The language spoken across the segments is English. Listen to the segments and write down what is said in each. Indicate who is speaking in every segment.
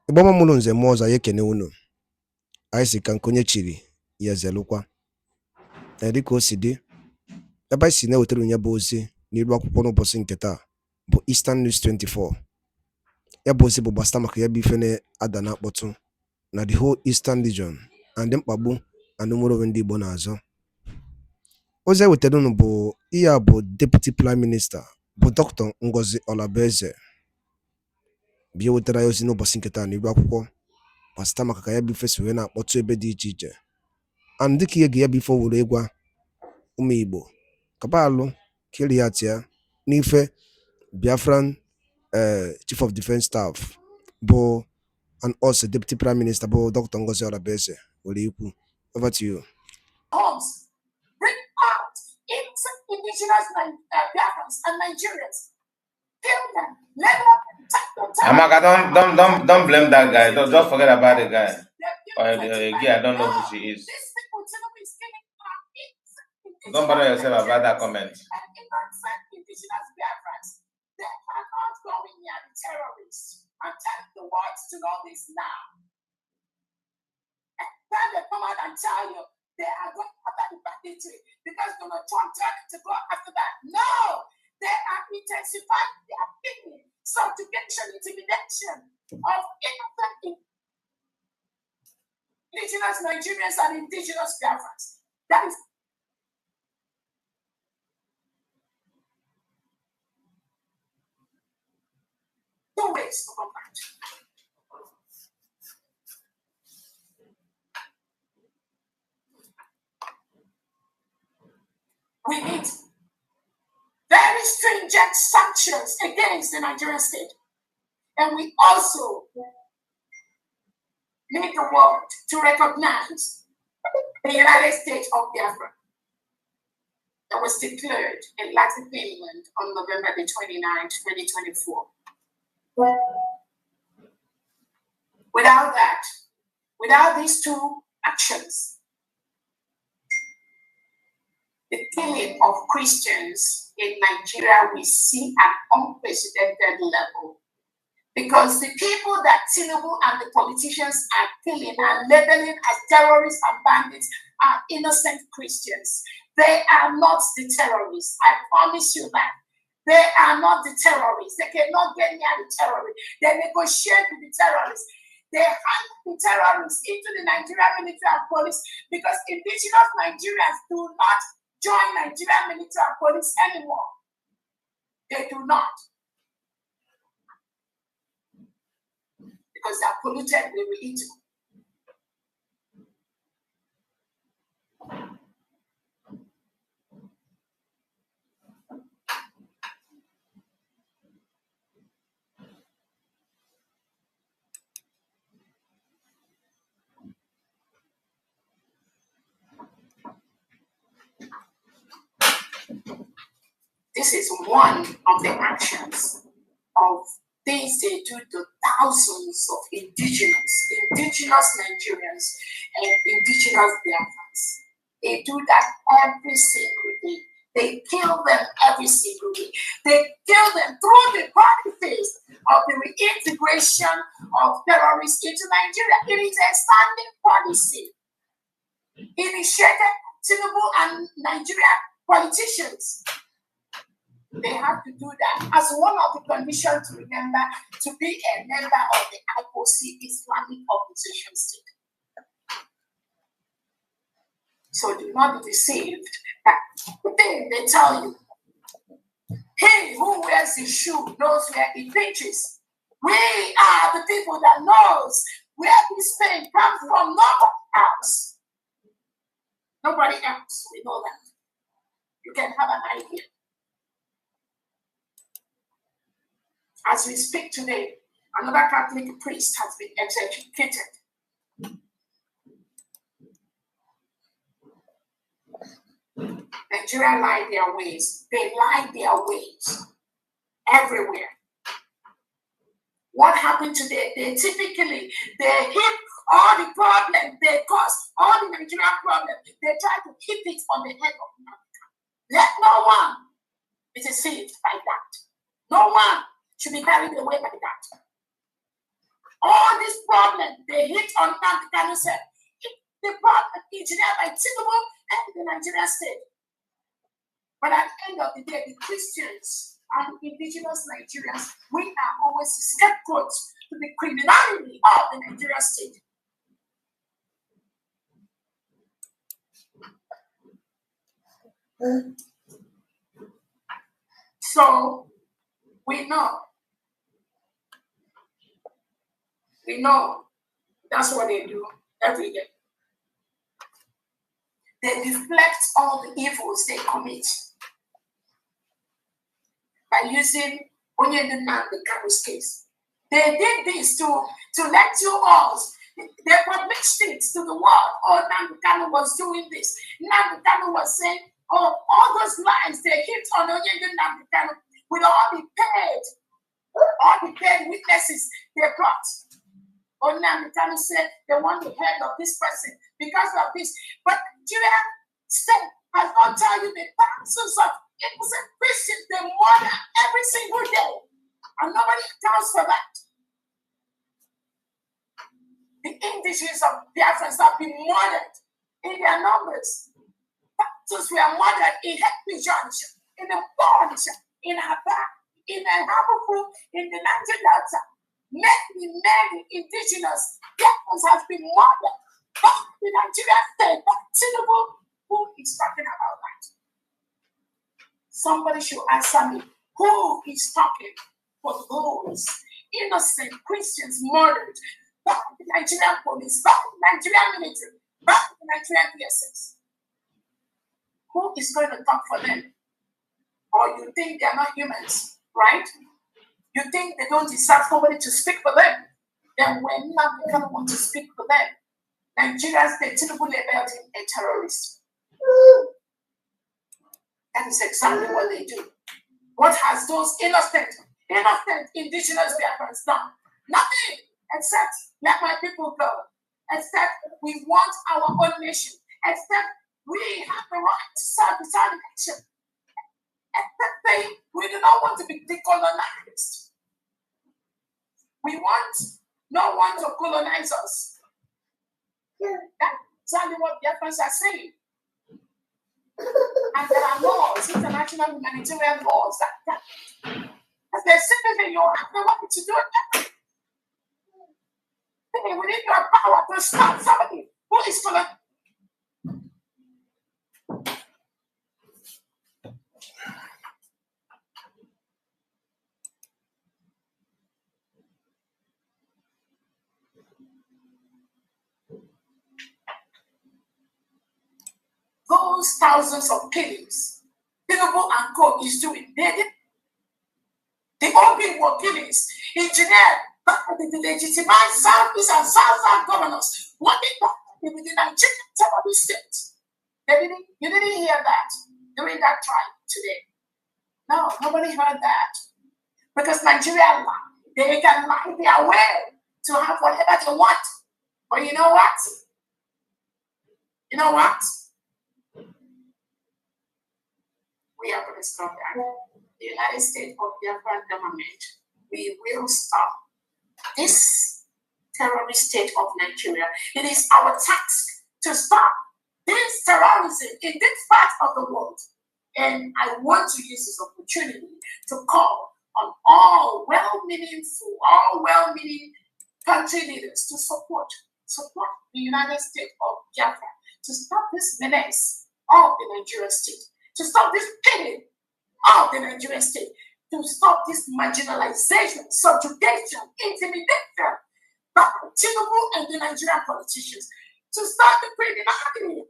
Speaker 1: Iboma mulu nze moza yekene unu. Aisi kankonye chiri yezelukwa. Dịka o si dị, ebe anyị si na-ewetara onye bụ ozi n'iru akwụkwọ n'ụbọchị nke taa bụ Eastern News 24. Ya bụ ozi bụ gbasara maka ya bụ ife na-ada na akpọtụ na the whole Eastern region and mkpagbu and nwere onwe ndị Igbo na-azọ. Ozi e wetara unu bụ ihe a bụ Deputy Prime Minister bụ Dr. NGOZI ORABUEZE bụ wetara ya ozi n'ụbọchị nke taa n'iru akwụkwọ gbasara maka ka ya bụ ife si wee na-akpọtụ ebe dị iche iche. And dịka ihe ga ya bụ ife were ịgwa ụmụ Igbo kabalụ kiri ya tia n'ife Biafran Chief of Defense Staff bụ and also Deputy Prime Minister bụ Dr. NGOZI ORABUEZE were ikwu. Over to you.
Speaker 2: Homes, bring out indigenous Biafrans and Nigerians. Kill them, level up and attack them.
Speaker 3: Amaka, don't blame that guy. Don't forget about the guy. I don't know who she is. Don't bother yourself about that comment.
Speaker 2: Indigenous Biafrans, they are not going near the terrorists. I'm telling the world to know this now. And then they come out and tell you they are going after the banditry because Donald Trump tried to go after that. No, they are intensifying their opinion, subjugation, intimidation of innocent indigenous Nigerians and indigenous Biafrans. That is two ways to combat. We need very stringent sanctions against the Nigerian state. And we also need the world to recognize the United States of Biafra that was declared in Latin Finland on November the 29th, 2024. Without that, without these two actions, the killing of Christians in Nigeria we see at unprecedented level. Because the people that Tinubu and the politicians are killing and labeling as terrorists and bandits are innocent Christians. They are not the terrorists. I promise you that. They are not the terrorists. They cannot get near the terrorists. They negotiate with the terrorists. They hand the terrorists into the Nigerian military and police because indigenous Nigerians do not join Nigerian military and police anymore. They do not. Because they are polluted, they will eat. This is one of the actions of things they do to thousands of indigenous Nigerians and indigenous Biafrans. They do that every single day. They kill them every single day. They kill them through the practice of the reintegration of terrorists into Nigeria. It is a standing policy initiated Tinubu and Nigeria politicians. They have to do that as one of the conditions to remember to be a member of the IOC Islamic Organization state. So do not be deceived. They tell you, he who wears his shoe knows where it pinches. We are the people that knows where this pain comes from. Nobody else. Nobody else. We know that. You can have an idea. As we speak today, another Catholic priest has been executed. Nigeria lie their ways. They lie their ways everywhere. What happened today? They hit all the problems they caused, all the Nigerian problems. They try to keep it on the head of America. Let no one be deceived by that. No one should be carried away by that. All these problems they hit on Nnamdi Kanu said, the problem engineered by Tinubu and the Nigerian state. But at the end of the day, the Christians and indigenous Nigerians, we are always scapegoats to the criminality of the Nigerian state. So we know that's what they do every day. They deflect all the evils they commit by using Onyendu Nnamdi Kanu's case. They did this to let you all, they published it to the world. Oh, Nnamdi Kanu was doing this. Nnamdi Kanu was saying, oh, all those lies they hit on Onyendu Nnamdi Kanu with all the paid witnesses they brought. Oh, Nnamdi Kanu said they want the head of this person because of this. But Nigeria state has not told you the thousands of innocent Christians they murder every single day. And nobody accounts for that. The indigenous of Biafrans have been murdered in their numbers. Thousands were murdered in Hackney Junction, in the Bond, in Aba, in Habuku, in the Niger Delta. Many indigenous Biafrans have been murdered. But the Nigerian state, but Tinubu, who is talking about that? Somebody should answer me. Who is talking for those innocent Christians murdered by the Nigerian police, by the Nigerian military, by the Nigerian PSS? Who is going to talk for them? Or you think they're not humans, right? You think they don't deserve somebody to speak for them? Then when Nnamdi Kanu want to speak for them, Nigerians, they Tinubu labeled him a terrorist. That is exactly what they do. What has those innocent indigenous Biafrans done? Nothing, except let my people go. Except we want our own nation. Except we have the right to self-determination. Except we do not want to be decolonized. We want no one to colonize us. That's exactly what Biafrans are saying. And there are laws, international humanitarian laws that as they simply you have the right to do it. We need your power to stop somebody who is colonized. Those thousands of killings Tinubu and Co is doing, the open war killings, engineered by the legitimate Southeast and Southern governors, working with the Nigerian terrorist state. You didn't hear that during that trial today. No, nobody heard that. Because Nigeria lie. They can lie their way to have whatever they want. But you know what? We are going to stop that. The United States of Biafran government, we will stop this terrorist state of Nigeria. It is our task to stop this terrorism in this part of the world. And I want to use this opportunity to call on all well-meaning country leaders to support the United States of Biafra to stop this menace of the Nigerian state, to stop this killing of the Nigerian state, to stop this marginalization, subjugation, intimidation by Tinubu and the Nigerian politicians, to stop the criminality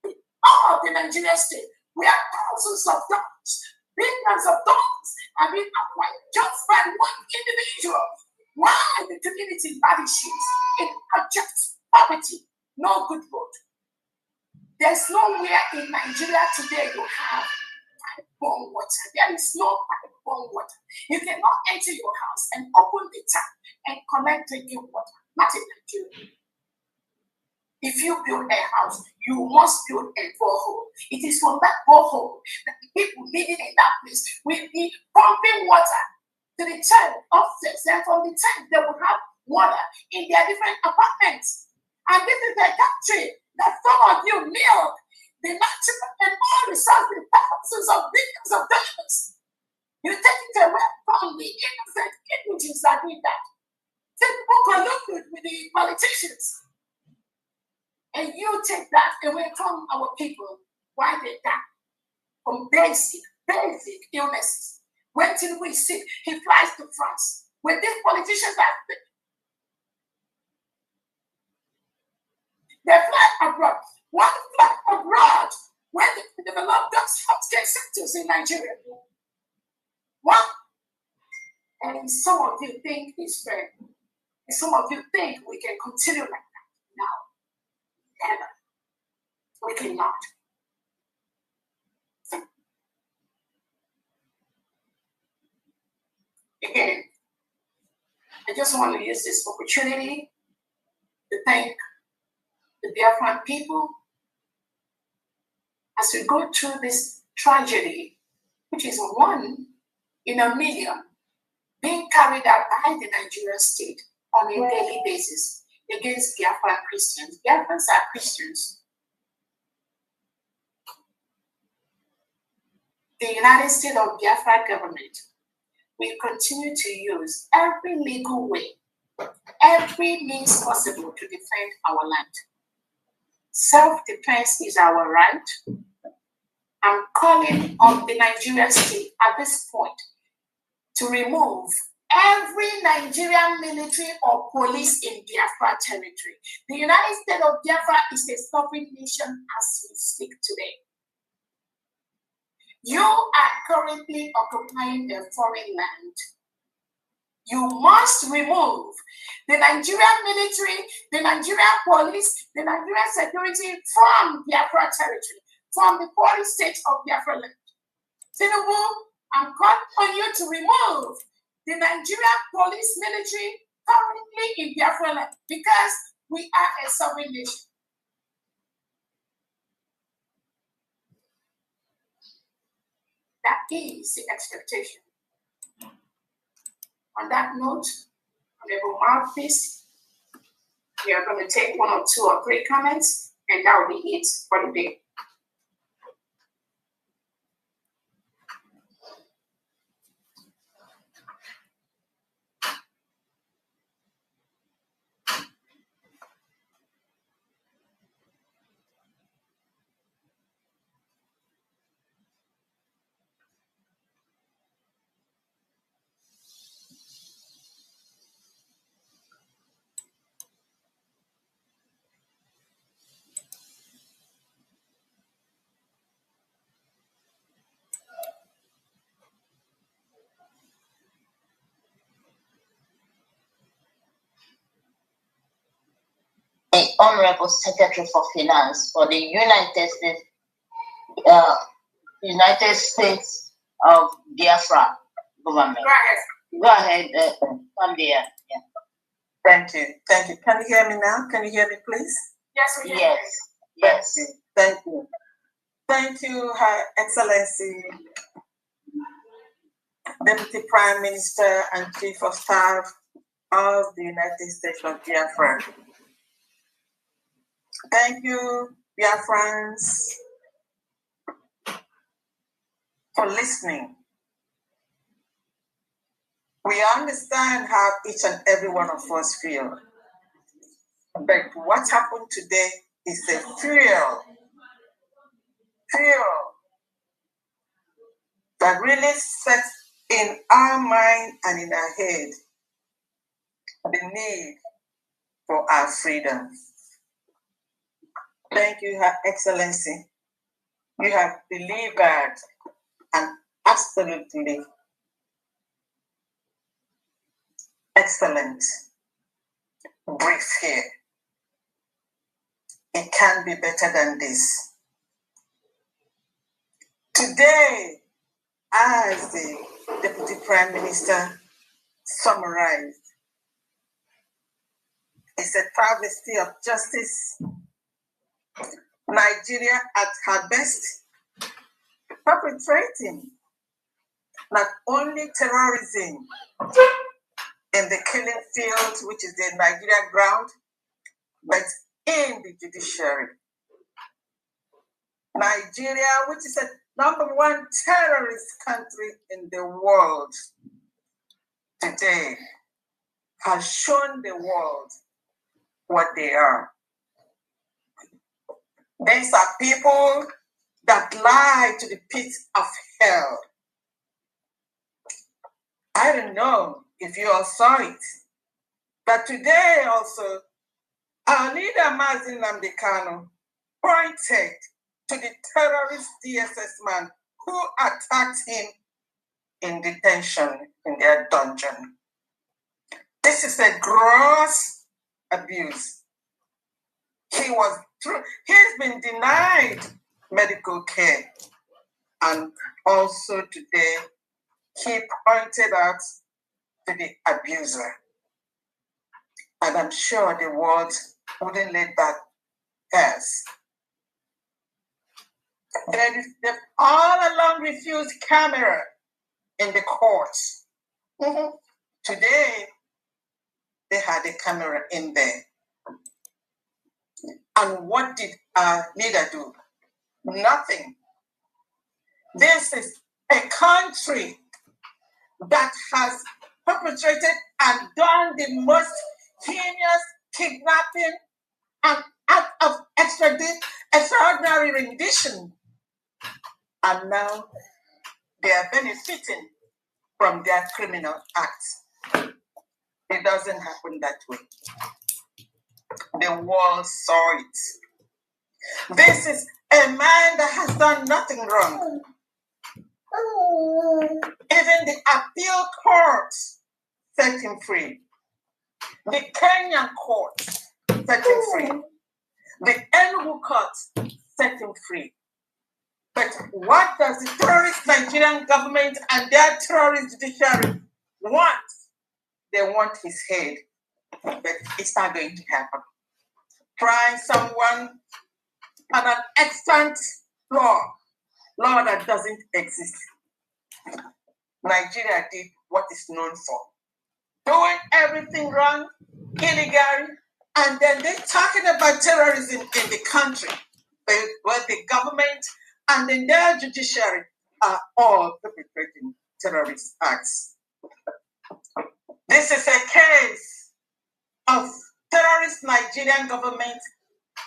Speaker 2: of the Nigerian state. We have thousands of dollars, billions of dollars have been acquired just by one individual. Why the community lavishes in abject poverty, no good road. There's nowhere in Nigeria today you have pipe-borne water. There is no pipe-borne water. You cannot enter your house and open the tap and collect drinking water. Not in Nigeria. If you build a house, you must build a borehole. It is from that borehole that the people living in that place will be pumping water to the tank upstairs. And from the tank, they will have water in their different apartments. And this is a country that some of you milk the natural and all resources, thousands of billions of dollars. You take it away from the innocent individuals that did that. Some people colluded with the politicians. And you take that away from our people. Why they die? From basic illnesses. When Tinubu is sick, he flies to France. When these politicians are sick, they fly abroad. One fly abroad when they develop those healthcare centers in Nigeria. What? And some of you think it's fair. And some of you think we can continue like that. No. Never. We cannot. Again, I just want to use this opportunity to thank the Biafran people as we go through this tragedy, which is 1 in a million, being carried out by the Nigerian state on a daily basis against Biafran Christians. Biafrans are Christians. The United States of Biafra government will continue to use every legal way, every means possible to defend our land. Self-defense is our right. I'm calling on the Nigerian state at this point to remove every Nigerian military or police in Biafra territory. The United States of Biafra is a sovereign nation as we speak today. You are currently occupying a foreign land. You must remove the Nigerian military, the Nigerian police, the Nigerian security from Biafra territory, from the foreign state of Biafra land. Tinubu, I'm calling on you to remove the Nigerian police military currently in Biafra land because we are a sovereign nation. That is the expectation. On that note, Honorable Mouthpiece, we are going to take 1 or 2 or 3 comments, and that will be it for the day.
Speaker 4: The Honorable Secretary for Finance for the United States of Biafra government. Go ahead, Cambia. Yeah.
Speaker 5: Thank you. Thank you. Can you hear me now? Can you hear me, please?
Speaker 2: Yes, we can.
Speaker 4: Yes.
Speaker 5: Thank you. Thank you, Her Excellency, Deputy Prime Minister and Chief of Staff of the United States of Biafra. Thank you, Biafrans, for listening. We understand how each and every one of us feel. But what happened today is a fuel that really sets in our mind and in our head the need for our freedom. Thank you, Her Excellency. You have delivered an absolutely excellent brief here. It can be better than this. Today, as the Deputy Prime Minister summarized, it's a travesty of justice. Nigeria at her best, perpetrating not only terrorism, in the killing field, which is the Nigerian ground, but in the judiciary. Nigeria, which is a #1 terrorist country in the world today, has shown the world what they are. These are people that lie to the pit of hell. I don't know if you all saw it, but today also, our leader, Mazi Nnamdi Kanu, pointed to the terrorist DSS man who attacked him in detention in their dungeon. This is a gross abuse. He's been denied medical care, and also today he pointed out to the abuser. And I'm sure the world wouldn't let that pass. They've all along refused camera in the courts. Today, they had a camera in there. And what did our leader do? Nothing. This is a country that has perpetrated and done the most heinous kidnapping and act of extraordinary rendition. And now they are benefiting from their criminal acts. It doesn't happen that way. The world saw it. This is a man that has done nothing wrong. Even the appeal court set him free. The Kenyan court set him free. The Enugu court set him free. But what does the terrorist Nigerian government and their terrorist judiciary want? They want his head. But it's not going to happen. Try someone on an extant law that doesn't exist. Nigeria did what it's known for. Doing everything wrong, illegally, and then they're talking about terrorism in the country, where the government and then their judiciary are all perpetrating terrorist acts. This is a case of terrorist Nigerian government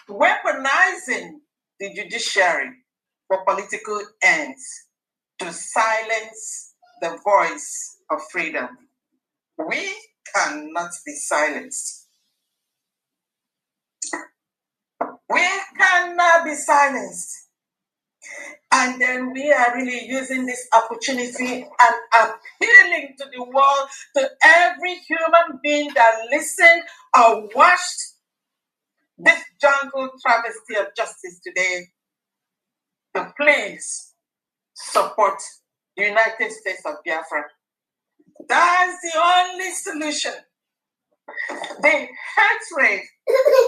Speaker 5: weaponizing the judiciary for political ends to silence the voice of freedom. We cannot be silenced. We cannot be silenced. And then we are really using this opportunity and appealing to the world, to every human being that listened or watched this jungle travesty of justice today, to please support the United States of Biafra. That's the only solution. The hatred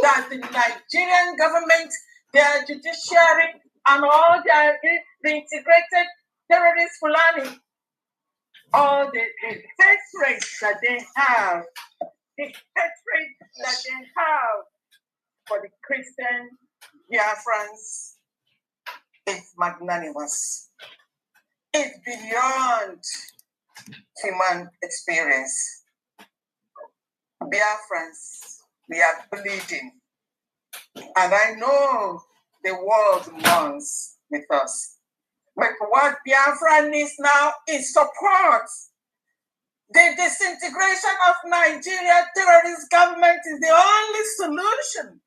Speaker 5: that the Nigerian government, their judiciary, and all their reintegrated terrorist Fulani, all the hatred that they have, for the Christian Biafrans is magnanimous. It's beyond human experience. Biafrans, we are bleeding. And I know the world mourns with us. But what Biafra needs now is support. The disintegration of Nigeria terrorist government is the only solution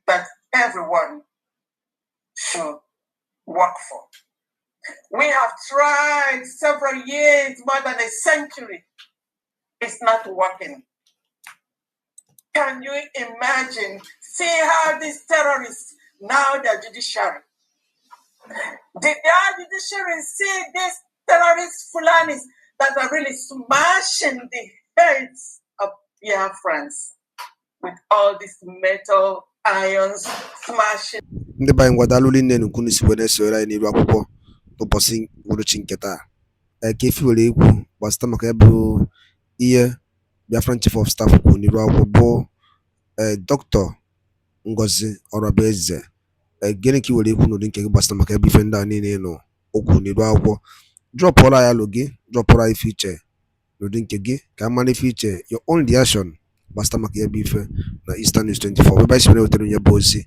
Speaker 5: that everyone should work for. We have tried several years, more than a century. It's not working. Can you imagine? See how these terrorists, now their judiciary. Did their judiciary see these terrorist Fulanis that are really smashing the heads of Biafrans with all these metal irons smashing?
Speaker 1: Ndị banyị ngwadalụ nne n'ukwu n'isi wee na-esoro anyị n'iru akwụkwọ n'ụbọchị uhuruchi nke taa. Ka efi were ekwu gbasịta maka ya bụ ihe Biafran Chief of Staff kwuru n'iru akwụkwọ bụ Dr. NGOZI ORABUEZE. Gịnị ka ị were ikwu n'ụdị nke gị gbasịta maka ya bụ ife ndị a niile nọ okwu n'iru akwụkwọ? Drọpụọla ya alụ gị, drọpụọla ife iche n'ụdị nke gị ka a mara ife iche your own reaction gbasịta maka ya bụ ife na Eastern News 24 ebe anyị si wetara onye bụ ozi.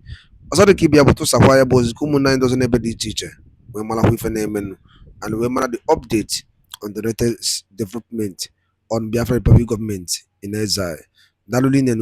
Speaker 1: Ọzọ dị ka ịbịa bụ tụsakwa ya bụ ozi ka ụmụnna anyị dozi n'ebe dị iche iche wee marakwa ife na-emenụ and wee mara the update on the latest development on Biafra Republic government in exile. Daalụ rinne